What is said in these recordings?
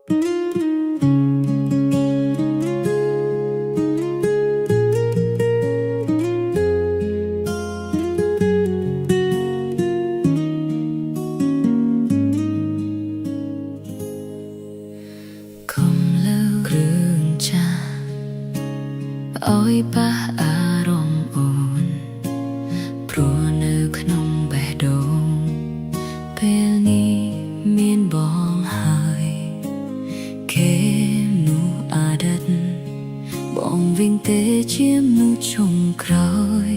អើយប៉ះអារម្មណ៍អូនព្រោះនៅក្នុងបេះដូងពេលនេះមានបងហើយគេនោះអតីតបងវិញទេជាមនុស្សចុងក្រោយ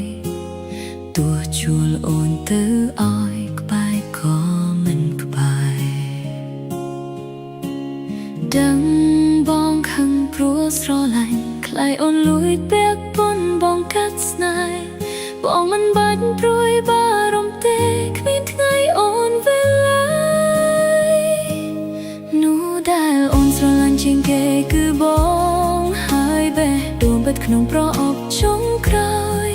ទោះជួលអូនទៅឲ្យក្បែរក៏មិនក្បែរដឹងបងខឹងព្រោះស្រឡាញ់ខ្លាយអូនលួចពាក់ពន់បងកាត់ស្នេហ៍បងមិនបាច់ព្រួយបារម្ភទេគ្មានថ្ងៃអូនវិលឡាយនោះដែលអូនស្រឡាញ់ជាងគេគឺបងហើយបេះដូងបិទក្នុងប្រអប់ចុងក្រោយ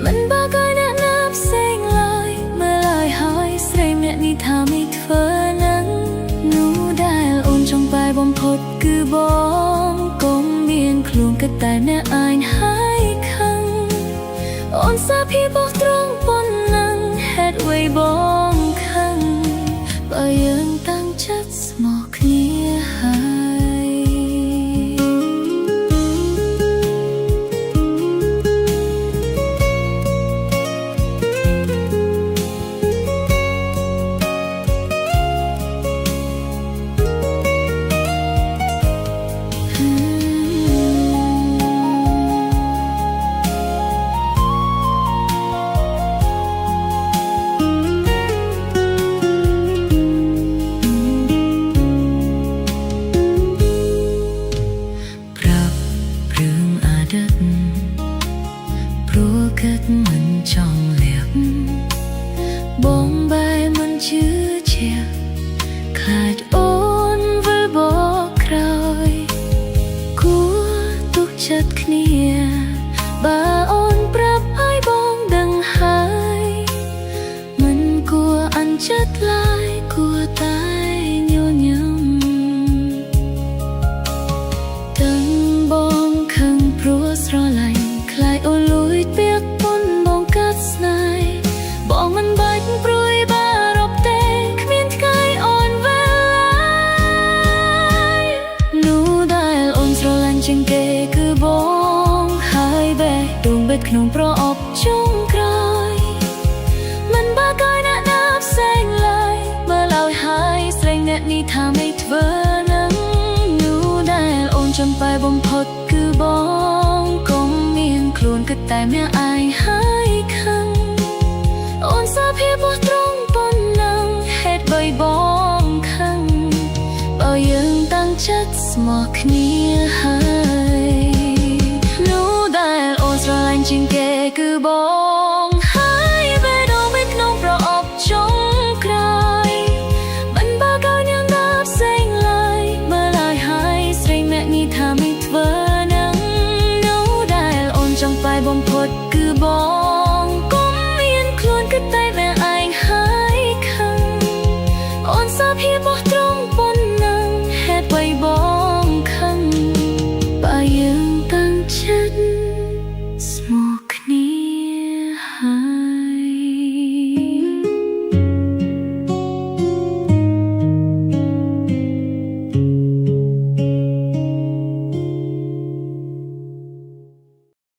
មិនបាក់ឲ្យអ្នកណាផ្សេងឡើយមើលឲ្យហើយស្រីម្នាក់នេះថាមិនធ្វើនឹងនោះដែលអូនចង់បែរបំផុតគឺបងកុំមានខ្លួនគិតតែអ្នកឯងហើយខឹងអូនសាភីបោះត្រង់ប៉ុណ្ណឹងហេតុអ្វីបងខឹងបើយើងតាំងចិត្តស្មោះគ្នាហើយព្រោះគិតមិនចង់លៀបបងបែរមិនជឿជាក់ខ្លាចអូនវិលបកក្រោយគួរទុកចិត្តគ្នាបើអូនប្រាប់ឲ្យបងដឹងហើយមិនគួរអន់ចិត្តឡើយគួរតែញញឹមទាំងបងខឹងព្រោះស្រឡាញ់ខ្លាចអូនលួចពាក់ពន់បងកាត់ស្នេហ៍បងមិនបាច់ព្រួយបារម្ភទេគ្មានថ្ងៃអូនវិលឡាយនោះដែលអូនស្រឡាញ់ជាងគេគឺបងហើយបេះដូងបិទក្នុងប្រអប់ចុងក្រោយមិនបាក់ឲ្យអ្នកណាផ្សេងឡើយមើលឲ្យហើយស្រីអ្នកនេះថាមិនធ្វើនឹងនោះដែលអូនចាំបែរបំផុតគឺបងកុំមានខ្លួនគិតតែម្នាក់ឯងហើយខឹងអូនសាភីបោះត្រង់ប៉ុណ្ណឹងហេតុបីបងខឹងបើយើងតាំងចិត្តស្មោះគ្នាហើយ